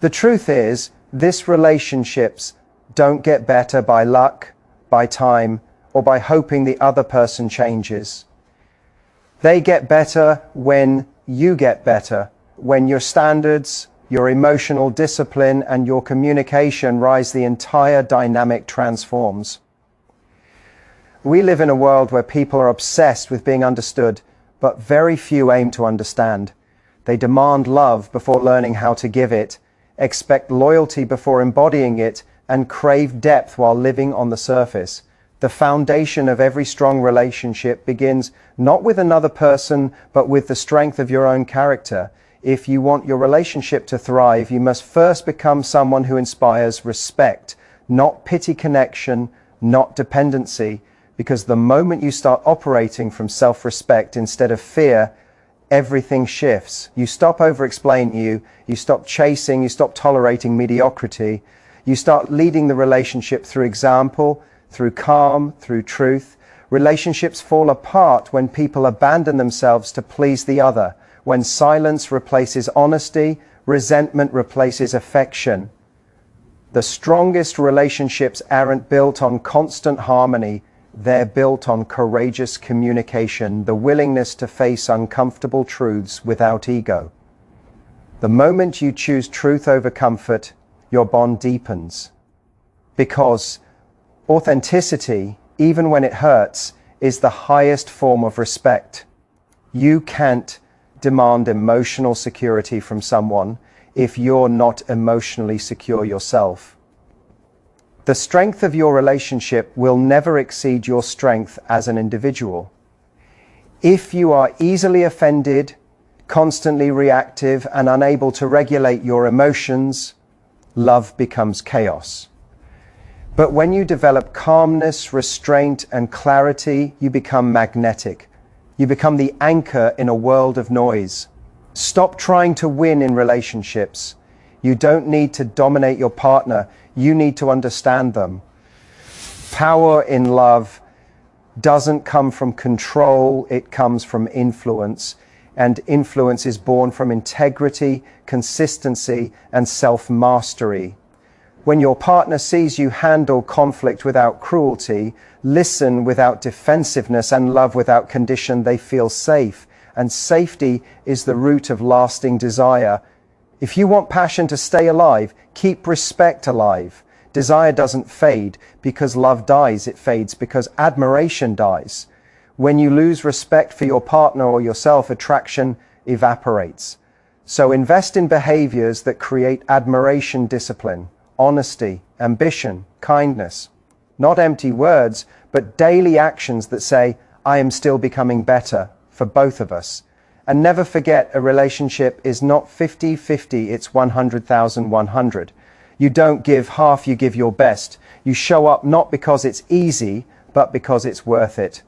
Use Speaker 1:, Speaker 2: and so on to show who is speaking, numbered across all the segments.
Speaker 1: The truth is, these relationships don't get better by luck, by time, or by hoping the other person changes. They get better when you get better, when your standards, your emotional discipline, and your communication rise. The entire dynamic transforms. We live in a world where people are obsessed with being understood, but very few aim to understand. They demand love before learning how to give it, expect loyalty before embodying it, and crave depth while living on the surface. The foundation of every strong relationship begins not with another person, but with the strength of your own character. If you want your relationship to thrive, you must first become someone who inspires respect, not pity connection, not dependency. Because the moment you start operating from self-respect instead of fear, everything shifts. You stop over-explaining, you stop chasing, you stop tolerating mediocrity. You start leading the relationship through example, through calm, through truth. Relationships fall apart when people abandon themselves to please the other, when silence replaces honesty, resentment replaces affection. The strongest relationships aren't built on constant harmony. They're built on courageous communication, the willingness to face uncomfortable truths without ego. The moment you choose truth over comfort, your bond deepens. Because authenticity, even when it hurts, is the highest form of respect. You can't demand emotional security from someone if you're not emotionally secure yourself. The strength of your relationship will never exceed your strength as an individual. If you are easily offended, constantly reactive, and unable to regulate your emotions, love becomes chaos. But when you develop calmness, restraint, and clarity, you become magnetic. You become the anchor in a world of noise. Stop trying to win in relationships. You don't need to dominate your partner. You need to understand them. Power in love doesn't come from control, it comes from influence. And influence is born from integrity, consistency, and self-mastery. When your partner sees you handle conflict without cruelty, listen without defensiveness, and love without condition, they feel safe. And safety is the root of lasting desire. If you want passion to stay alive, keep respect alive. Desire doesn't fade because love dies, it fades because admiration dies. When you lose respect for your partner or yourself, attraction evaporates. So invest in behaviors that create admiration, discipline, honesty, ambition, kindness. Not empty words, but daily actions that say, I am still becoming better for both of us. And never forget, a relationship is not 50-50, it's 100,000-100. You don't give half, you give your best. You show up not because it's easy, but because it's worth it.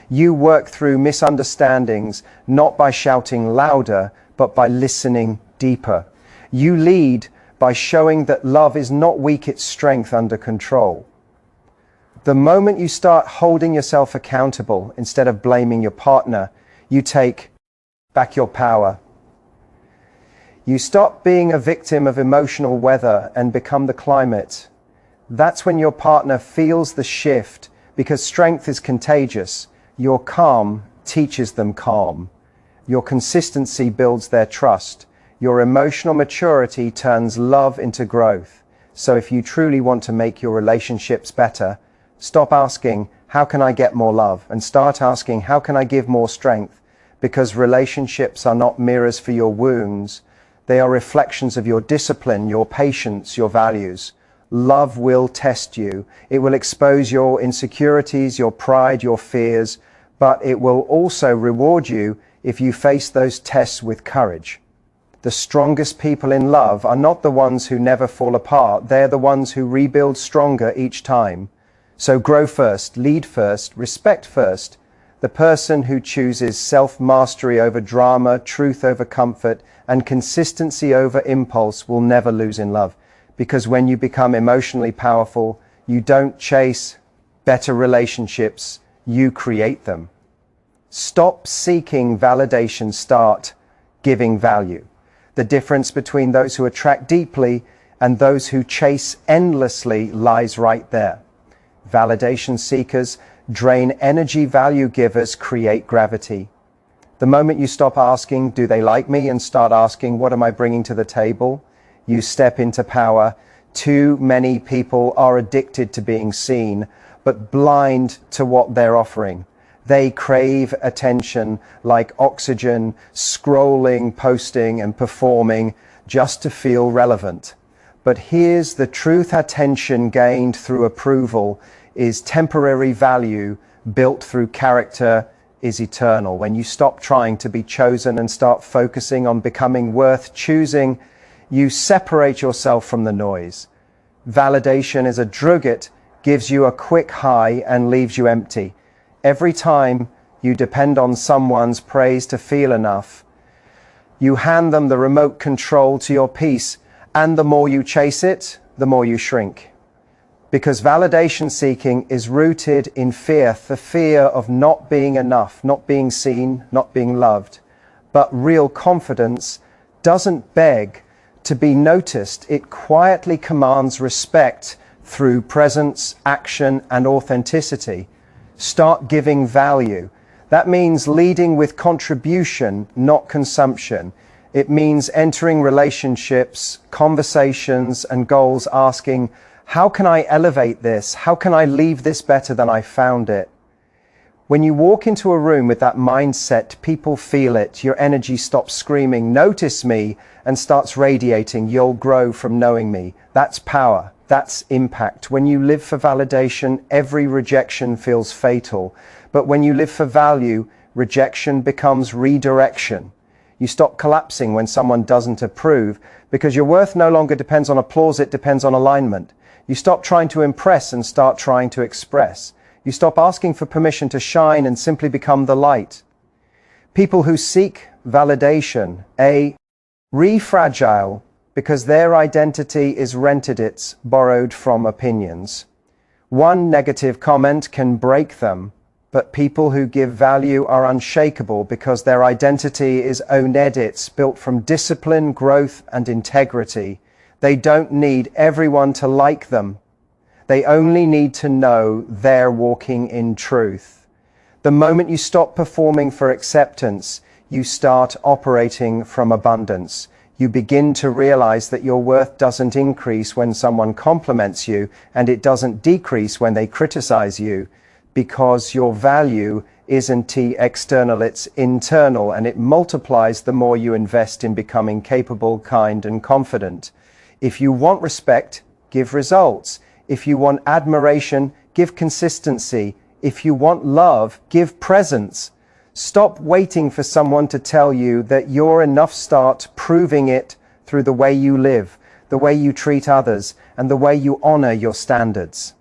Speaker 1: You work through misunderstandings, not by shouting louder, but by listening deeper. You lead by showing that love is not weak, it's strength under control. The moment you start holding yourself accountable instead of blaming your partner, you take back your power. You stop being a victim of emotional weather and become the climate. That's when your partner feels the shift, because strength is contagious. Your calm teaches them calm. Your consistency builds their trust. Your emotional maturity turns love into growth. So if you truly want to make your relationships better, stop asking, how can I get more love? And start asking, how can I give more strength? Because relationships are not mirrors for your wounds. They are reflections of your discipline, your patience, your values. Love will test you. It will expose your insecurities, your pride, your fears, but it will also reward you if you face those tests with courage. The strongest people in love are not the ones who never fall apart. They're the ones who rebuild stronger each time. So grow first, lead first, respect first. The person who chooses self-mastery over drama, truth over comfort, and consistency over impulse will never lose in love. Because when you become emotionally powerful, you don't chase better relationships, you create them. Stop seeking validation, start giving value. The difference between those who attract deeply and those who chase endlessly lies right there. Validation seekers drain energy, value givers create gravity. The moment you stop asking, do they like me, and start asking, what am I bringing to the table, you step into power. Too many people are addicted to being seen, but blind to what they're offering. They crave attention like oxygen, scrolling, posting, and performing just to feel relevant. But here's the truth: attention gained through approval is temporary, value built through character is eternal. When you stop trying to be chosen and start focusing on becoming worth choosing, you separate yourself from the noise. Validation is a drug. It gives you a quick high and leaves you empty. Every time you depend on someone's praise to feel enough, you hand them the remote control to your peace, and the more you chase it, the more you shrink. Because validation seeking is rooted in fear, the fear of not being enough, not being seen, not being loved. But real confidence doesn't beg to be noticed. It quietly commands respect through presence, action, and authenticity. Start giving value. That means leading with contribution, not consumption. It means entering relationships, conversations, and goals asking, how can I elevate this? How can I leave this better than I found it? When you walk into a room with that mindset, people feel it. Your energy stops screaming, notice me, and starts radiating. You'll grow from knowing me. That's power. That's impact. When you live for validation, every rejection feels fatal. But when you live for value, rejection becomes redirection. You stop collapsing when someone doesn't approve, because your worth no longer depends on applause, it depends on alignment. You stop trying to impress and start trying to express. You stop asking for permission to shine and simply become the light. People who seek validation, re-fragile, because their identity is rented, it's borrowed from opinions. One negative comment can break them, but people who give value are unshakable because their identity is owned, it's built from discipline, growth, and integrity. They don't need everyone to like them. They only need to know they're walking in truth. The moment you stop performing for acceptance, you start operating from abundance. You begin to realize that your worth doesn't increase when someone compliments you, and it doesn't decrease when they criticize you, because your value isn't external, it's internal, and it multiplies the more you invest in becoming capable, kind, and confident. If you want respect, give results. If you want admiration, give consistency. If you want love, give presence. Stop waiting for someone to tell you that you're enough. Start proving it through the way you live, the way you treat others, and the way you honor your standards.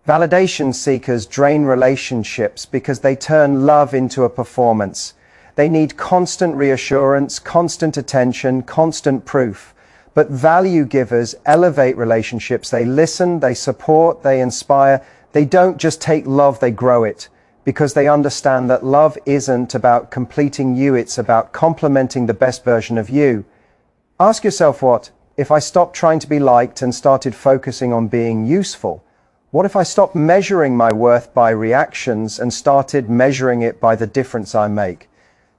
Speaker 1: Validation seekers drain relationships because they turn love into a performance. They need constant reassurance, constant attention, constant proof. But value givers elevate relationships. They listen, they support, they inspire. They don't just take love, they grow it, because they understand that love isn't about completing you, it's about complementing the best version of you. Ask yourself, what if I stopped trying to be liked and started focusing on being useful? What if I stopped measuring my worth by reactions and started measuring it by the difference I make?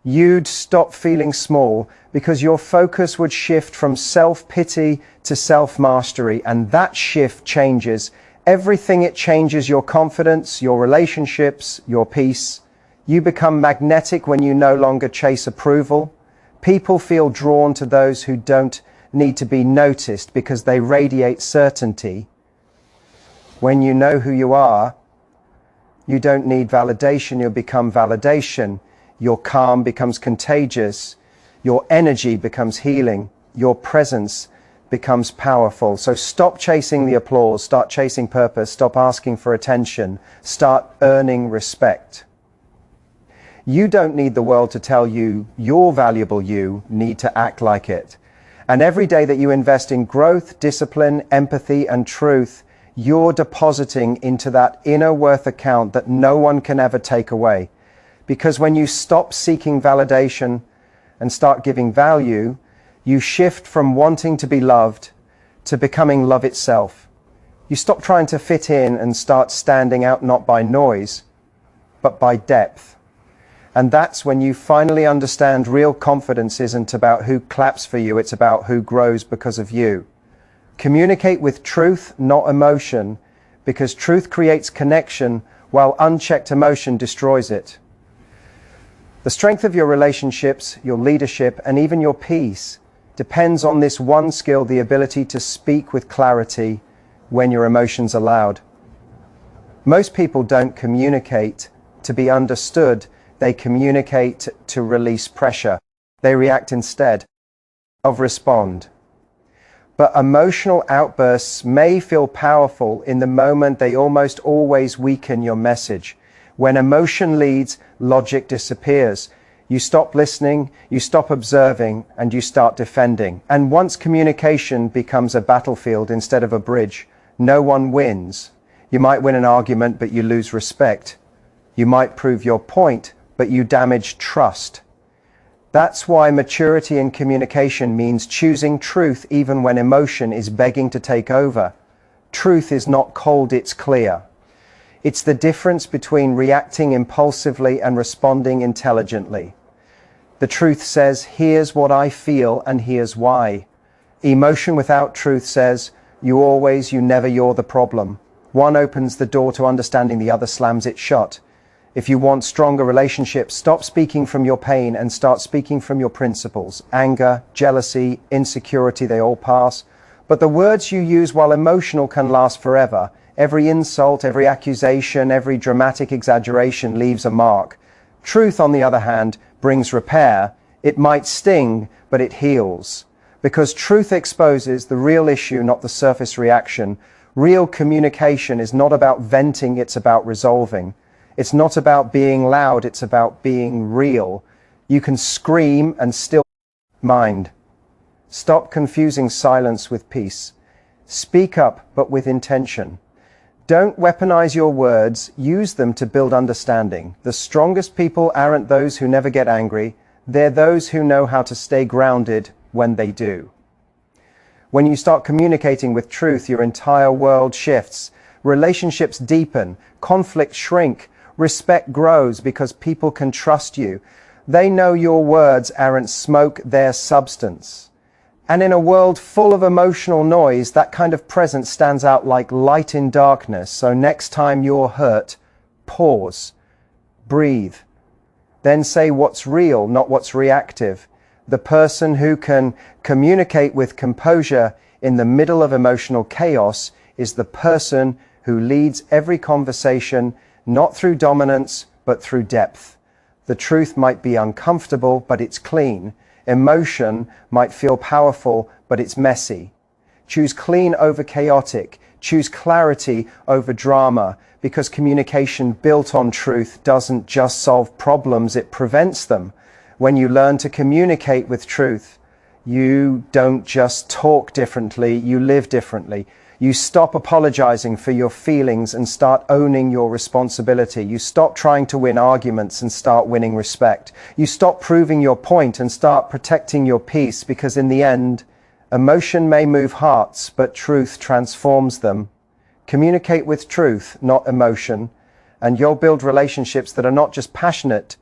Speaker 1: You'd stop feeling small because your focus would shift from self-pity to self-mastery, and that shift changes everything. It changes your confidence, your relationships, your peace. You become magnetic when you no longer chase approval. People feel drawn to those who don't need to be noticed because they radiate certainty. When you know who you are, you don't need validation, you become validation. Your calm becomes contagious. Your energy becomes healing. Your presence becomes powerful. So stop chasing the applause, start chasing purpose, stop asking for attention, start earning respect. You don't need the world to tell you you're valuable, you need to act like it. And every day that you invest in growth, discipline, empathy, and truth, you're depositing into that inner worth account that no one can ever take away. Because when you stop seeking validation and start giving value, You shift from wanting to be loved to becoming love itself. You stop trying to fit in and start standing out not by noise, but by depth. And that's when you finally understand real confidence isn't about who claps for you, it's about who grows because of you. Communicate with truth, not emotion, because truth creates connection while unchecked emotion destroys it. The strength of your relationships, your leadership, and even your peace depends on this one skill, the ability to speak with clarity when your emotions are loud. Most people don't communicate to be understood, they communicate to release pressure. They react instead of respond. But emotional outbursts may feel powerful in the moment, they almost always weaken your message. When emotion leads, logic disappears. You stop listening, you stop observing, and you start defending. And once communication becomes a battlefield instead of a bridge, no one wins. You might win an argument, but you lose respect. You might prove your point, but you damage trust. That's why maturity in communication means choosing truth even when emotion is begging to take over. Truth is not cold, it's clear. It's the difference between reacting impulsively and responding intelligently. The truth says, here's what I feel and here's why. Emotion without truth says, you always, you never, you're the problem. One opens the door to understanding, the other slams it shut. If you want stronger relationships, stop speaking from your pain and start speaking from your principles. Anger, jealousy, insecurity, they all pass. But the words you use while emotional can last forever. Every insult, every accusation, every dramatic exaggeration leaves a mark. Truth, on the other hand, brings repair. It might sting, but it heals. Because truth exposes the real issue, not the surface reaction. Real communication is not about venting, it's about resolving. It's not about being loud, it's about being real. You can scream and still mind. Stop confusing silence with peace. Speak up, but with intention. Don't weaponize your words, use them to build understanding. The strongest people aren't those who never get angry, they're those who know how to stay grounded when they do. When you start communicating with truth, your entire world shifts. Relationships deepen, conflicts shrink, respect grows because people can trust you. They know your words aren't smoke, they're substance. And in a world full of emotional noise, that kind of presence stands out like light in darkness. So next time you're hurt, pause, breathe, then say what's real, not what's reactive. The person who can communicate with composure in the middle of emotional chaos is the person who leads every conversation, not through dominance, but through depth. The truth might be uncomfortable, but it's clean. Emotion might feel powerful, but it's messy. Choose clean over chaotic. Choose clarity over drama, because communication built on truth doesn't just solve problems, it prevents them. When you learn to communicate with truth, you don't just talk differently, you live differently. You stop apologizing for your feelings and start owning your responsibility. You stop trying to win arguments and start winning respect. You stop proving your point and start protecting your peace, because in the end, emotion may move hearts, but truth transforms them. Communicate with truth, not emotion, and you'll build relationships that are not just passionate,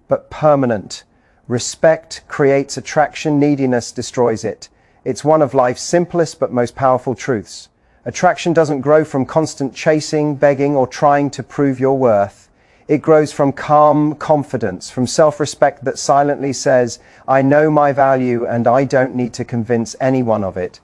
Speaker 1: but permanent. Respect creates attraction, neediness destroys it. It's one of life's simplest but most powerful truths. Attraction doesn't grow from constant chasing, begging, or trying to prove your worth. It grows from calm confidence, from self-respect that silently says, I know my value and I don't need to convince anyone of it.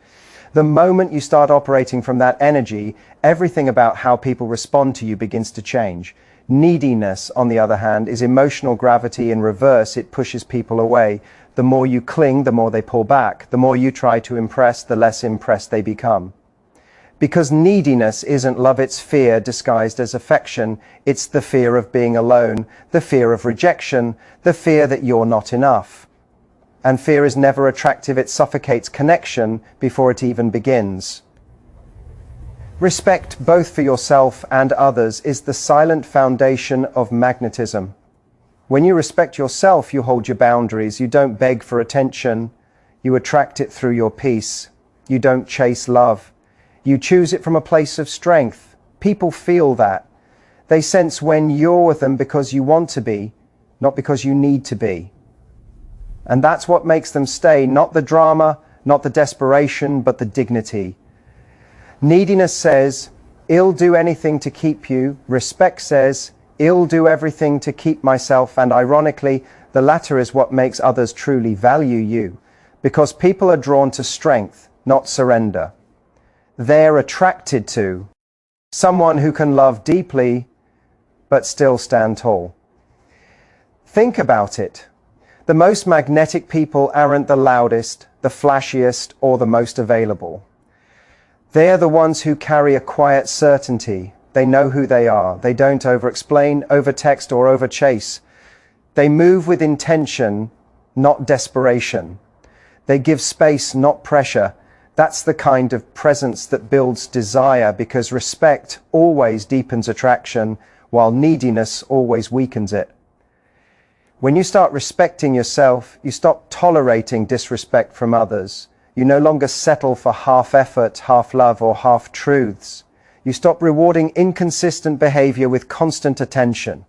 Speaker 1: The moment you start operating from that energy, everything about how people respond to you begins to change. Neediness, on the other hand, is emotional gravity in reverse. It pushes people away. The more you cling, the more they pull back. The more you try to impress, the less impressed they become. Because neediness isn't love, it's fear disguised as affection. It's the fear of being alone, the fear of rejection, the fear that you're not enough. And fear is never attractive, it suffocates connection before it even begins. Respect, both for yourself and others, is the silent foundation of magnetism. When you respect yourself, you hold your boundaries, you don't beg for attention, You attract it through your peace. You don't chase love. You choose it from a place of strength. People feel that. They sense when you're with them because you want to be, not because you need to be. And that's what makes them stay, not the drama, not the desperation, but the dignity. Neediness says, "I'll do anything to keep you." Respect says, "I'll do everything to keep myself." And ironically, the latter is what makes others truly value you, because people are drawn to strength, not surrender. They're attracted to someone who can love deeply, but still stand tall. Think about it. The most magnetic people aren't the loudest, the flashiest, or the most available. They're the ones who carry a quiet certainty. They know who they are. They don't over-explain, over-text, or over-chase. They move with intention, not desperation. They give space, not pressure. That's the kind of presence that builds desire, because respect always deepens attraction, while neediness always weakens it. When you start respecting yourself, you stop tolerating disrespect from others. You no longer settle for half effort, half love, or half truths. You stop rewarding inconsistent behavior with constant attention.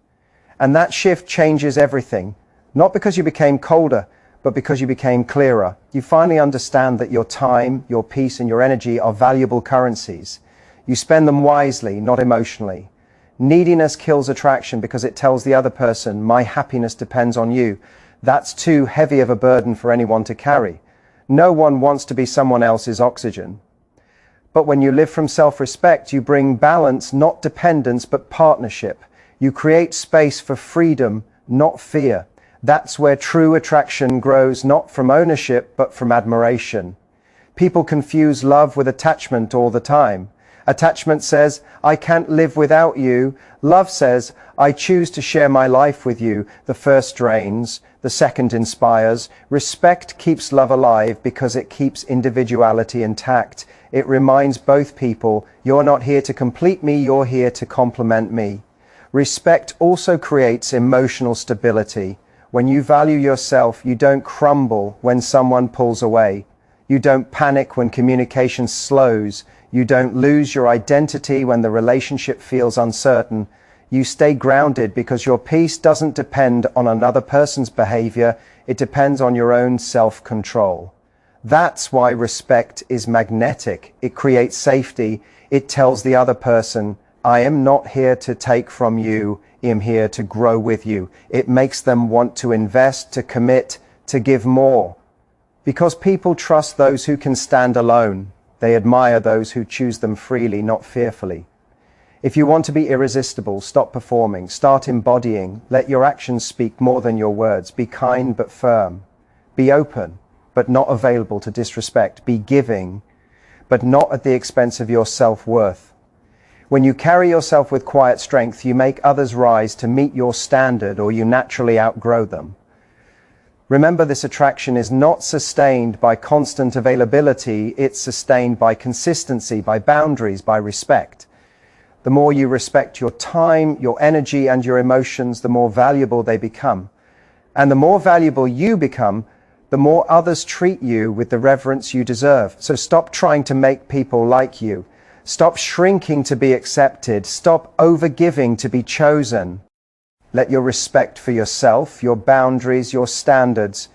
Speaker 1: And that shift changes everything, not because you became colder, but because you became clearer. You finally understand that your time, your peace, and your energy are valuable currencies. You spend them wisely, not emotionally. Neediness kills attraction because it tells the other person, "My happiness depends on you." That's too heavy of a burden for anyone to carry. No one wants to be someone else's oxygen. But when you live from self-respect, you bring balance, not dependence, but partnership. You create space for freedom, not fear. That's where true attraction grows, not from ownership, but from admiration. People confuse love with attachment all the time. Attachment says, "I can't live without you." Love says, "I choose to share my life with you." The first drains, the second inspires. Respect keeps love alive because it keeps individuality intact. It reminds both people, "You're not here to complete me, you're here to complement me." Respect also creates emotional stability. When you value yourself, you don't crumble when someone pulls away. You don't panic when communication slows. You don't lose your identity when the relationship feels uncertain. You stay grounded because your peace doesn't depend on another person's behavior. It depends on your own self-control. That's why respect is magnetic. It creates safety. It tells the other person, "I am not here to take from you. I am here to grow with you." It makes them want to invest, to commit, to give more. Because people trust those who can stand alone. They admire those who choose them freely, not fearfully. If you want to be irresistible, stop performing, start embodying. Let your actions speak more than your words. Be kind but firm. Be open, but not available to disrespect. Be giving, but not at the expense of your self-worth. When you carry yourself with quiet strength, you make others rise to meet your standard, or you naturally outgrow them. Remember, this attraction is not sustained by constant availability. It's sustained by consistency, by boundaries, by respect. The more you respect your time, your energy, and your emotions, the more valuable they become. And the more valuable you become, the more others treat you with the reverence you deserve. So stop trying to make people like you. Stop shrinking to be accepted. Stop overgiving to be chosen. Let your respect for yourself, your boundaries, your standards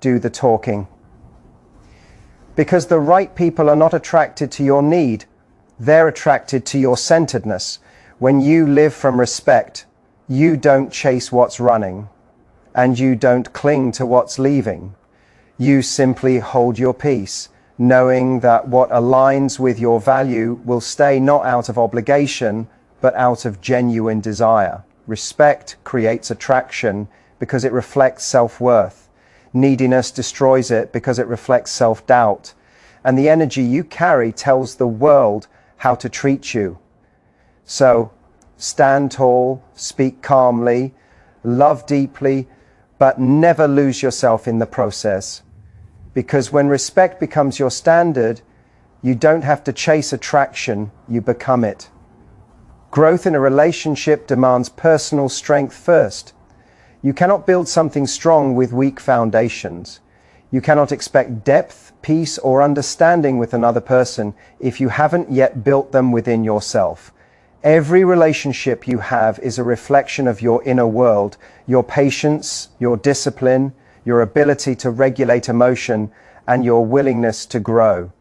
Speaker 1: do the talking. Because the right people are not attracted to your need. They're attracted to your centeredness. When you live from respect, you don't chase what's running, and you don't cling to what's leaving. You simply hold your peace, knowing that what aligns with your value will stay, not out of obligation, but out of genuine desire. Respect creates attraction because it reflects self-worth. Neediness destroys it because it reflects self-doubt. And the energy you carry tells the world how to treat you. So, stand tall, speak calmly, love deeply, but never lose yourself in the process. Because when respect becomes your standard, you don't have to chase attraction, you become it. Growth in a relationship demands personal strength first. You cannot build something strong with weak foundations. You cannot expect depth, peace, or understanding with another person if you haven't yet built them within yourself. Every relationship you have is a reflection of your inner world, your patience, your discipline, your ability to regulate emotion, and your willingness to grow.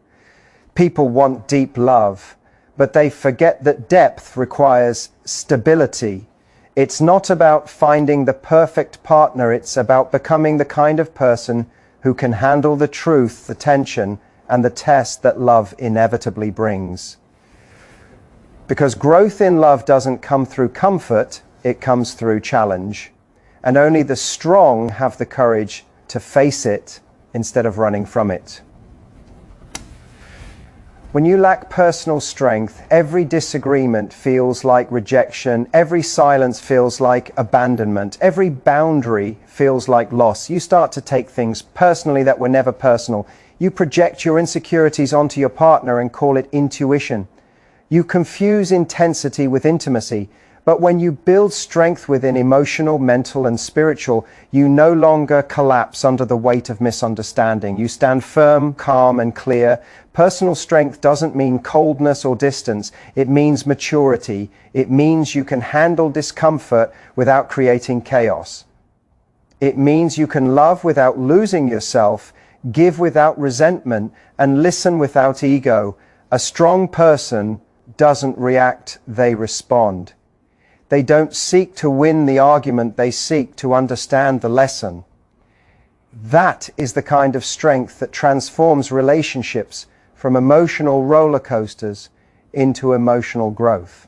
Speaker 1: People want deep love, but they forget that depth requires stability. It's not about finding the perfect partner, it's about becoming the kind of person who can handle the truth, the tension, and the test that love inevitably brings. Because growth in love doesn't come through comfort, it comes through challenge. And only the strong have the courage to face it instead of running from it. When you lack personal strength, every disagreement feels like rejection, every silence feels like abandonment, every boundary feels like loss. You start to take things personally that were never personal. You project your insecurities onto your partner and call it intuition. You confuse intensity with intimacy. But when you build strength within emotional, mental, and spiritual, you no longer collapse under the weight of misunderstanding. You stand firm, calm, and clear. Personal strength doesn't mean coldness or distance. It means maturity. It means you can handle discomfort without creating chaos. It means you can love without losing yourself, give without resentment, and listen without ego. A strong person doesn't react, they respond. They don't seek to win the argument, they seek to understand the lesson. That is the kind of strength that transforms relationships from emotional roller coasters into emotional growth.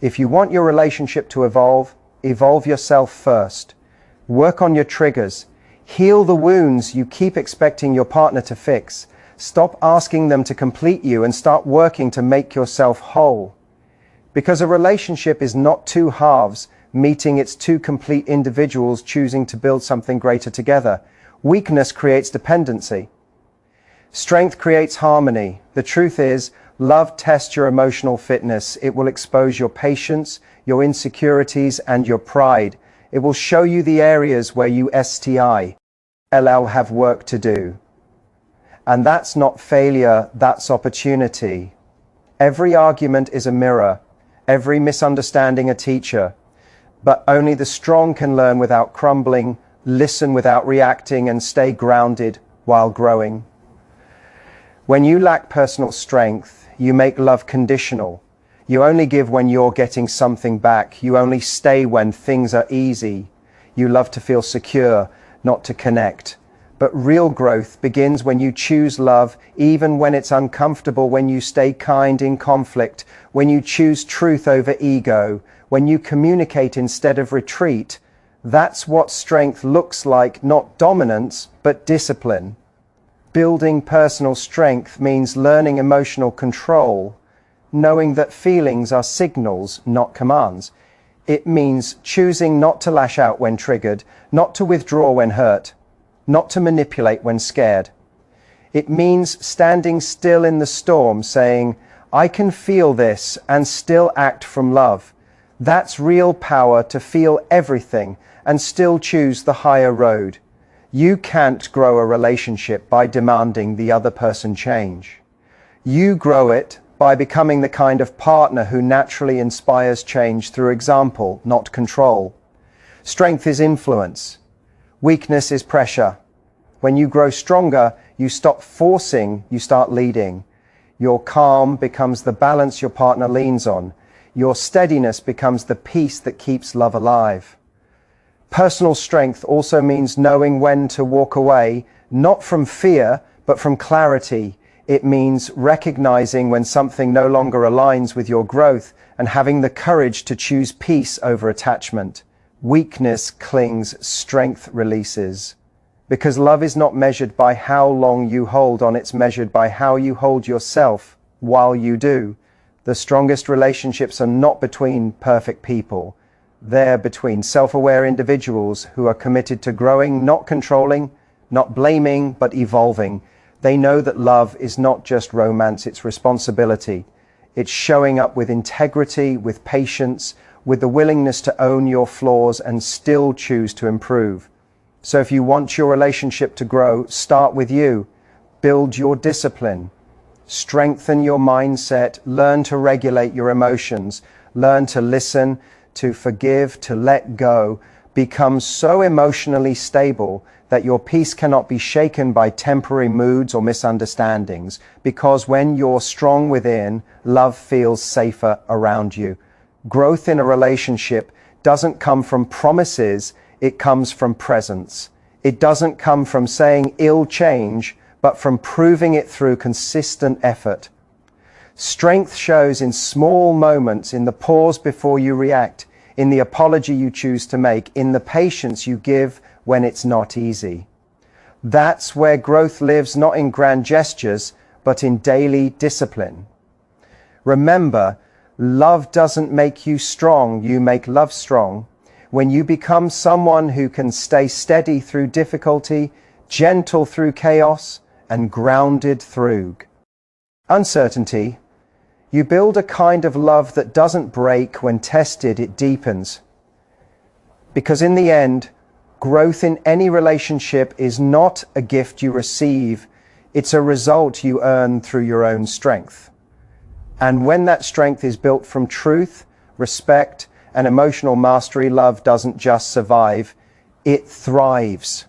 Speaker 1: If you want your relationship to evolve, evolve yourself first. Work on your triggers. Heal the wounds you keep expecting your partner to fix. Stop asking them to complete you and start working to make yourself whole. Because a relationship is not two halves meeting, it's two complete individuals choosing to build something greater together. Weakness creates dependency. Strength creates harmony. The truth is, love tests your emotional fitness. It will expose your patience, your insecurities, and your pride. It will show you the areas where you have work to do. And that's not failure, that's opportunity. Every argument is a mirror. Every misunderstanding a teacher, but only the strong can learn without crumbling, listen without reacting, and stay grounded while growing. When you lack personal strength, you make love conditional. You only give when you're getting something back. You only stay when things are easy. You love to feel secure, not to connect. But real growth begins when you choose love, even when it's uncomfortable, when you stay kind in conflict, when you choose truth over ego, when you communicate instead of retreat. That's what strength looks like, not dominance, but discipline. Building personal strength means learning emotional control, knowing that feelings are signals, not commands. It means choosing not to lash out when triggered, not to withdraw when hurt, not to manipulate when scared. It means standing still in the storm, saying, I can feel this, and still act from love. That's real power, to feel everything and still choose the higher road. You can't grow a relationship by demanding the other person change. You grow it by becoming the kind of partner who naturally inspires change through example, not control. Strength is influence. Weakness is pressure. When you grow stronger, you stop forcing, you start leading. Your calm becomes the balance your partner leans on. Your steadiness becomes the peace that keeps love alive. Personal strength also means knowing when to walk away, not from fear, but from clarity. It means recognizing when something no longer aligns with your growth and having the courage to choose peace over attachment. Weakness clings, strength releases. Because love is not measured by how long you hold on, it's measured by how you hold yourself while you do. The strongest relationships are not between perfect people. They're between self-aware individuals who are committed to growing, not controlling, not blaming, but evolving. They know that love is not just romance, it's responsibility. It's showing up with integrity, with patience, with the willingness to own your flaws and still choose to improve. So if you want your relationship to grow, start with you. Build your discipline. Strengthen your mindset. Learn to regulate your emotions. Learn to listen, to forgive, to let go. Become so emotionally stable that your peace cannot be shaken by temporary moods or misunderstandings, because when you're strong within, love feels safer around you. Growth in a relationship doesn't come from promises, it comes from presence. It doesn't come from saying "it'll change," but from proving it through consistent effort. Strength shows in small moments, in the pause before you react, in the apology you choose to make, in the patience you give when it's not easy. That's where growth lives, not in grand gestures, but in daily discipline. Remember, love doesn't make you strong, you make love strong. When you become someone who can stay steady through difficulty, gentle through chaos, and grounded through uncertainty, you build a kind of love that doesn't break. When tested, it deepens. Because in the end, growth in any relationship is not a gift you receive, it's a result you earn through your own strength. And when that strength is built from truth, respect, and emotional mastery, love doesn't just survive, it thrives.